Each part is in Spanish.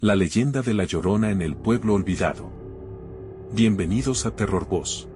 La leyenda de La Llorona en el pueblo olvidado. Bienvenidos a Terror Voz.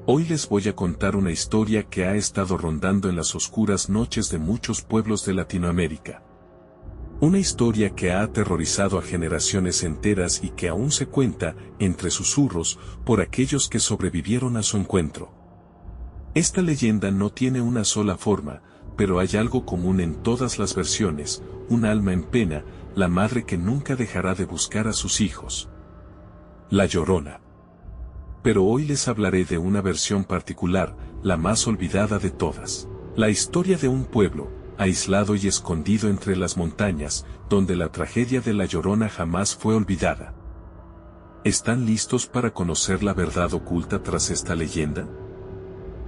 Hoy les voy a contar una historia que ha estado rondando en las oscuras noches de muchos pueblos de Latinoamérica. Una historia que ha aterrorizado a generaciones enteras y que aún se cuenta, entre susurros, por aquellos que sobrevivieron a su encuentro. Esta leyenda no tiene una sola forma, pero hay algo común en todas las versiones: un alma en pena, la madre que nunca dejará de buscar a sus hijos. La Llorona. Pero hoy les hablaré de una versión particular, la más olvidada de todas. La historia de un pueblo, aislado y escondido entre las montañas, donde la tragedia de La Llorona jamás fue olvidada. ¿Están listos para conocer la verdad oculta tras esta leyenda?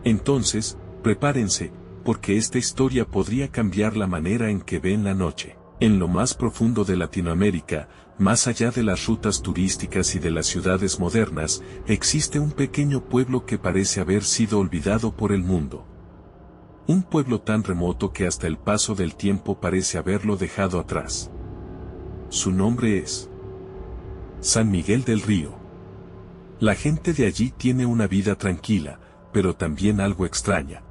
Entonces, prepárense, porque esta historia podría cambiar la manera en que ven la noche. En lo más profundo de Latinoamérica, más allá de las rutas turísticas y de las ciudades modernas, existe un pequeño pueblo que parece haber sido olvidado por el mundo. Un pueblo tan remoto que hasta el paso del tiempo parece haberlo dejado atrás. Su nombre es San Miguel del Río. La gente de allí tiene una vida tranquila, pero también algo extraña.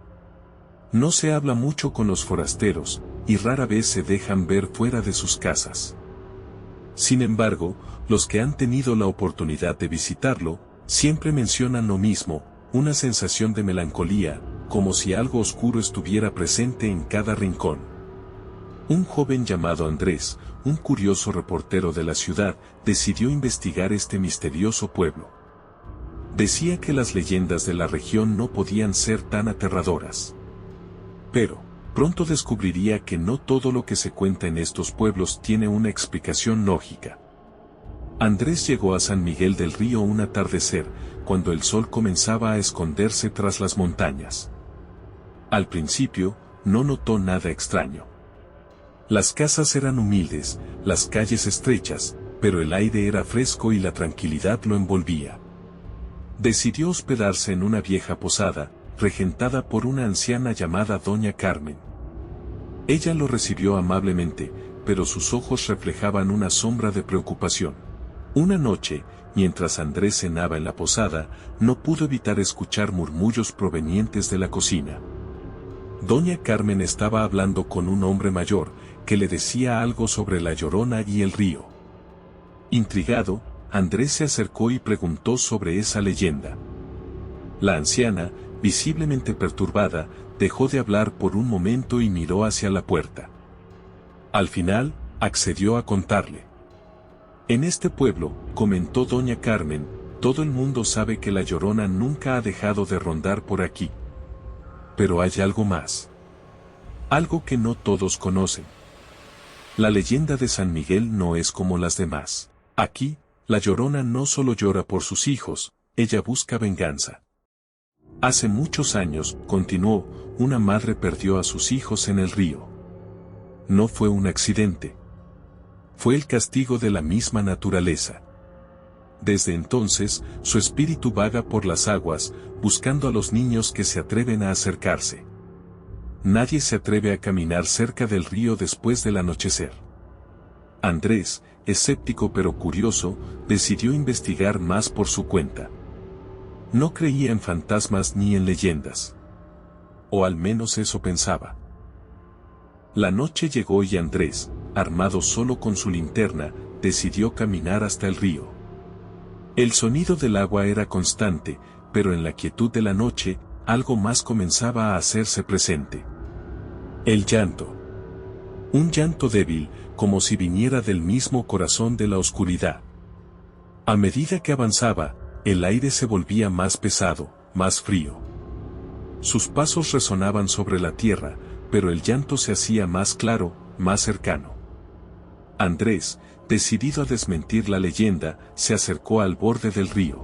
No se habla mucho con los forasteros, y rara vez se dejan ver fuera de sus casas. Sin embargo, los que han tenido la oportunidad de visitarlo, siempre mencionan lo mismo: una sensación de melancolía, como si algo oscuro estuviera presente en cada rincón. Un joven llamado Andrés, un curioso reportero de la ciudad, decidió investigar este misterioso pueblo. Decía que las leyendas de la región no podían ser tan aterradoras. Pero pronto descubriría que no todo lo que se cuenta en estos pueblos tiene una explicación lógica. Andrés llegó a San Miguel del Río un atardecer, cuando el sol comenzaba a esconderse tras las montañas. Al principio, no notó nada extraño. Las casas eran humildes, las calles estrechas, pero el aire era fresco y la tranquilidad lo envolvía. Decidió hospedarse en una vieja posada, regentada por una anciana llamada Doña Carmen. Ella lo recibió amablemente, pero sus ojos reflejaban una sombra de preocupación. Una noche, mientras Andrés cenaba en la posada, no pudo evitar escuchar murmullos provenientes de la cocina. Doña Carmen estaba hablando con un hombre mayor, que le decía algo sobre La Llorona y el río. Intrigado, Andrés se acercó y preguntó sobre esa leyenda. La anciana, visiblemente perturbada, dejó de hablar por un momento y miró hacia la puerta. Al final, accedió a contarle. En este pueblo, comentó Doña Carmen, todo el mundo sabe que La Llorona nunca ha dejado de rondar por aquí. Pero hay algo más. Algo que no todos conocen. La leyenda de San Miguel no es como las demás. Aquí, La Llorona no solo llora por sus hijos, ella busca venganza. Hace muchos años, continuó, una madre perdió a sus hijos en el río. No fue un accidente. Fue el castigo de la misma naturaleza. Desde entonces, su espíritu vaga por las aguas, buscando a los niños que se atreven a acercarse. Nadie se atreve a caminar cerca del río después del anochecer. Andrés, escéptico pero curioso, decidió investigar más por su cuenta. No creía en fantasmas ni en leyendas. O al menos eso pensaba. La noche llegó y Andrés, armado solo con su linterna, decidió caminar hasta el río. El sonido del agua era constante, pero en la quietud de la noche, algo más comenzaba a hacerse presente. El llanto. Un llanto débil, como si viniera del mismo corazón de la oscuridad. A medida que avanzaba, el aire se volvía más pesado, más frío. Sus pasos resonaban sobre la tierra, pero el llanto se hacía más claro, más cercano. Andrés, decidido a desmentir la leyenda, se acercó al borde del río.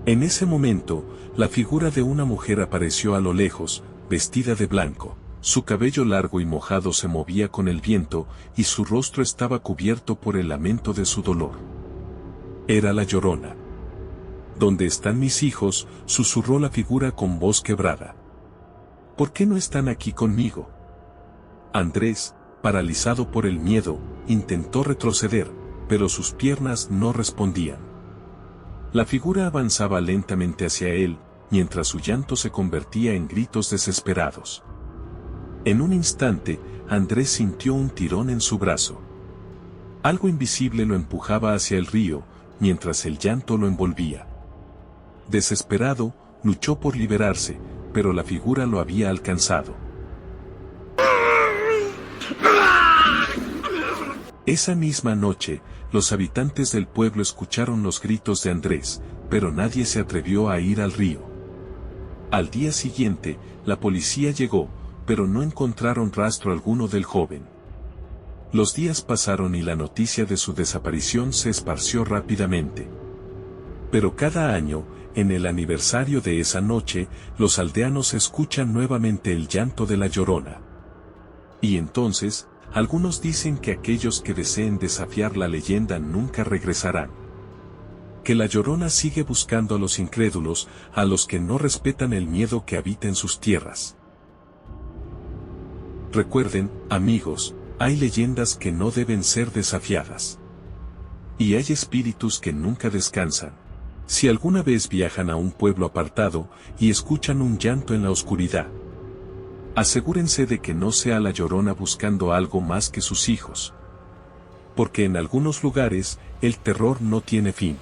En ese momento, la figura de una mujer apareció a lo lejos, vestida de blanco. Su cabello largo y mojado se movía con el viento, y su rostro estaba cubierto por el lamento de su dolor. Era La Llorona. ¿Dónde están mis hijos?, susurró la figura con voz quebrada. ¿Por qué no están aquí conmigo? Andrés, paralizado por el miedo, intentó retroceder, pero sus piernas no respondían. La figura avanzaba lentamente hacia él, mientras su llanto se convertía en gritos desesperados. En un instante, Andrés sintió un tirón en su brazo. Algo invisible lo empujaba hacia el río, mientras el llanto lo envolvía. Desesperado, luchó por liberarse, pero la figura lo había alcanzado. Esa misma noche, los habitantes del pueblo escucharon los gritos de Andrés, pero nadie se atrevió a ir al río. Al día siguiente, la policía llegó, pero no encontraron rastro alguno del joven. Los días pasaron y la noticia de su desaparición se esparció rápidamente. Pero cada año, en el aniversario de esa noche, los aldeanos escuchan nuevamente el llanto de la Llorona. Y entonces, algunos dicen que aquellos que deseen desafiar la leyenda nunca regresarán. Que la Llorona sigue buscando a los incrédulos, a los que no respetan el miedo que habita en sus tierras. Recuerden, amigos, hay leyendas que no deben ser desafiadas. Y hay espíritus que nunca descansan. Si alguna vez viajan a un pueblo apartado y escuchan un llanto en la oscuridad, asegúrense de que no sea la Llorona buscando algo más que sus hijos. Porque en algunos lugares, el terror no tiene fin.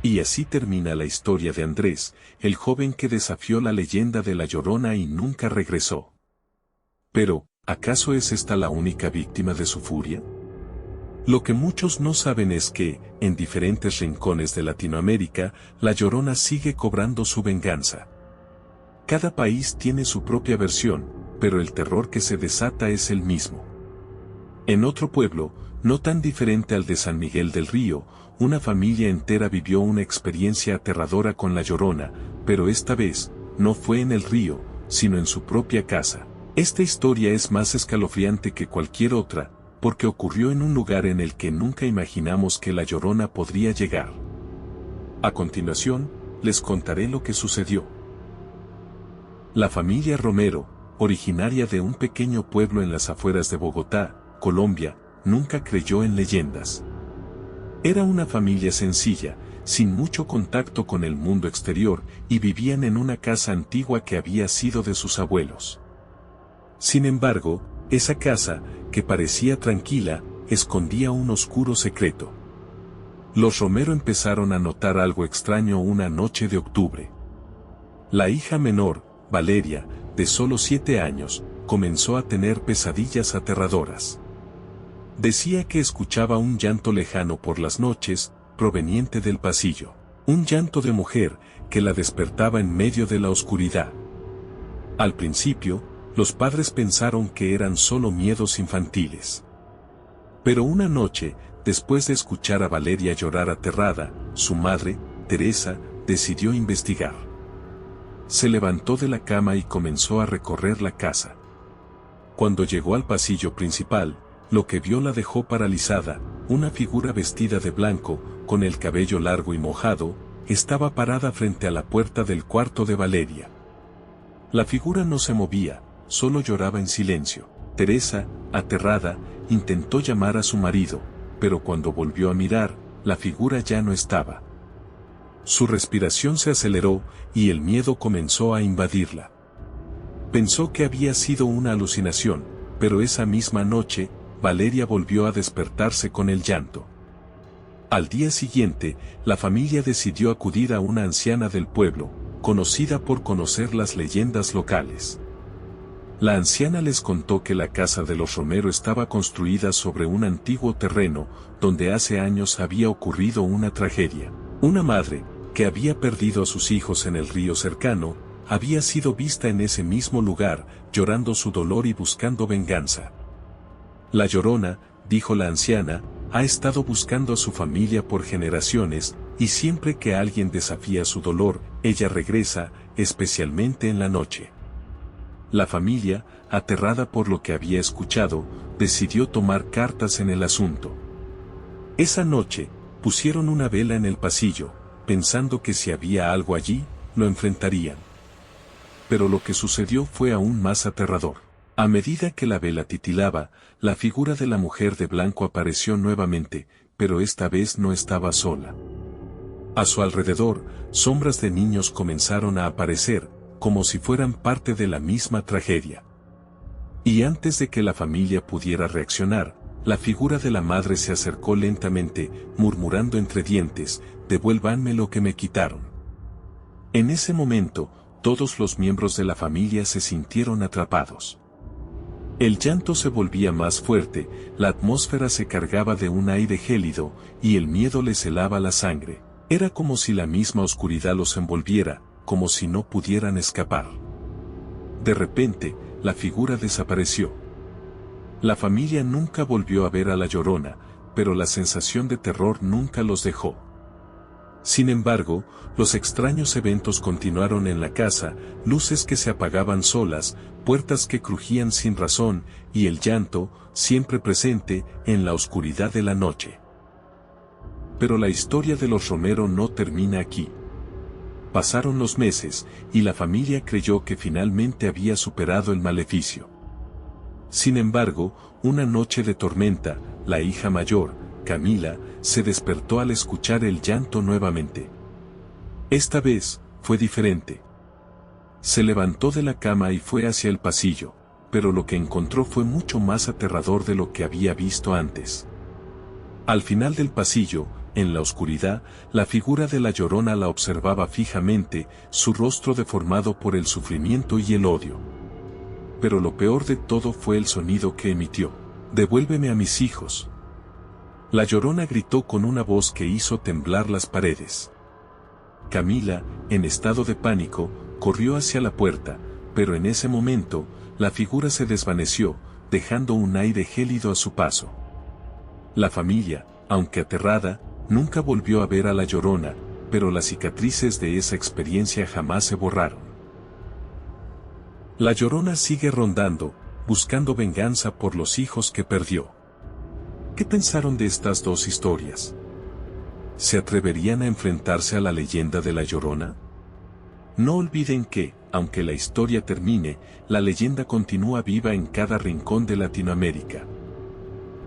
Y así termina la historia de Andrés, el joven que desafió la leyenda de la Llorona y nunca regresó. Pero, ¿acaso es esta la única víctima de su furia? Lo que muchos no saben es que, en diferentes rincones de Latinoamérica, la Llorona sigue cobrando su venganza. Cada país tiene su propia versión, pero el terror que se desata es el mismo. En otro pueblo, no tan diferente al de San Miguel del Río, una familia entera vivió una experiencia aterradora con la Llorona, pero esta vez, no fue en el río, sino en su propia casa. Esta historia es más escalofriante que cualquier otra, porque ocurrió en un lugar en el que nunca imaginamos que la Llorona podría llegar. A continuación, les contaré lo que sucedió. La familia Romero, originaria de un pequeño pueblo en las afueras de Bogotá, Colombia, nunca creyó en leyendas. Era una familia sencilla, sin mucho contacto con el mundo exterior, y vivían en una casa antigua que había sido de sus abuelos. Sin embargo, esa casa, que parecía tranquila, escondía un oscuro secreto. Los Romero empezaron a notar algo extraño una noche de octubre. La hija menor, Valeria, de solo 7 años, comenzó a tener pesadillas aterradoras. Decía que escuchaba un llanto lejano por las noches, proveniente del pasillo. Un llanto de mujer, que la despertaba en medio de la oscuridad. Al principio, los padres pensaron que eran solo miedos infantiles. Pero una noche, después de escuchar a Valeria llorar aterrada, su madre, Teresa, decidió investigar. Se levantó de la cama y comenzó a recorrer la casa. Cuando llegó al pasillo principal, lo que vio la dejó paralizada. Una figura vestida de blanco, con el cabello largo y mojado, estaba parada frente a la puerta del cuarto de Valeria. La figura no se movía, solo lloraba en silencio. Teresa, aterrada, intentó llamar a su marido, pero cuando volvió a mirar, la figura ya no estaba. Su respiración se aceleró, y el miedo comenzó a invadirla. Pensó que había sido una alucinación, pero esa misma noche, Valeria volvió a despertarse con el llanto. Al día siguiente, la familia decidió acudir a una anciana del pueblo, conocida por conocer las leyendas locales. La anciana les contó que la casa de los Romero estaba construida sobre un antiguo terreno, donde hace años había ocurrido una tragedia. Una madre, que había perdido a sus hijos en el río cercano, había sido vista en ese mismo lugar, llorando su dolor y buscando venganza. La Llorona, dijo la anciana, ha estado buscando a su familia por generaciones, y siempre que alguien desafía su dolor, ella regresa, especialmente en la noche. La familia, aterrada por lo que había escuchado, decidió tomar cartas en el asunto. Esa noche, pusieron una vela en el pasillo, pensando que si había algo allí, lo enfrentarían. Pero lo que sucedió fue aún más aterrador. A medida que la vela titilaba, la figura de la mujer de blanco apareció nuevamente, pero esta vez no estaba sola. A su alrededor, sombras de niños comenzaron a aparecer, como si fueran parte de la misma tragedia. Y antes de que la familia pudiera reaccionar, la figura de la madre se acercó lentamente, murmurando entre dientes, «Devuélvanme lo que me quitaron». En ese momento, todos los miembros de la familia se sintieron atrapados. El llanto se volvía más fuerte, la atmósfera se cargaba de un aire gélido, y el miedo les helaba la sangre. Era como si la misma oscuridad los envolviera, como si no pudieran escapar. De repente, la figura desapareció. La familia nunca volvió a ver a la Llorona, pero la sensación de terror nunca los dejó. Sin embargo, los extraños eventos continuaron en la casa, luces que se apagaban solas, puertas que crujían sin razón, y el llanto, siempre presente, en la oscuridad de la noche. Pero la historia de los Romero no termina aquí. Pasaron los meses, y la familia creyó que finalmente había superado el maleficio. Sin embargo, una noche de tormenta, la hija mayor, Camila, se despertó al escuchar el llanto nuevamente. Esta vez, fue diferente. Se levantó de la cama y fue hacia el pasillo, pero lo que encontró fue mucho más aterrador de lo que había visto antes. Al final del pasillo, en la oscuridad, la figura de la Llorona la observaba fijamente, su rostro deformado por el sufrimiento y el odio. Pero lo peor de todo fue el sonido que emitió. «Devuélveme a mis hijos». La Llorona gritó con una voz que hizo temblar las paredes. Camila, en estado de pánico, corrió hacia la puerta, pero en ese momento, la figura se desvaneció, dejando un aire gélido a su paso. La familia, aunque aterrada, nunca volvió a ver a la Llorona, pero las cicatrices de esa experiencia jamás se borraron. La Llorona sigue rondando, buscando venganza por los hijos que perdió. ¿Qué pensaron de estas dos historias? ¿Se atreverían a enfrentarse a la leyenda de la Llorona? No olviden que, aunque la historia termine, la leyenda continúa viva en cada rincón de Latinoamérica.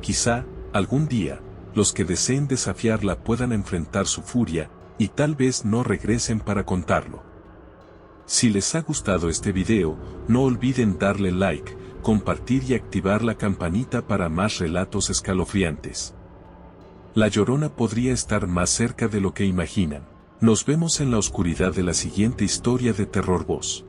Quizá, algún día, los que deseen desafiarla puedan enfrentar su furia, y tal vez no regresen para contarlo. Si les ha gustado este video, no olviden darle like, compartir y activar la campanita para más relatos escalofriantes. La Llorona podría estar más cerca de lo que imaginan. Nos vemos en la oscuridad de la siguiente historia de Terror Voz.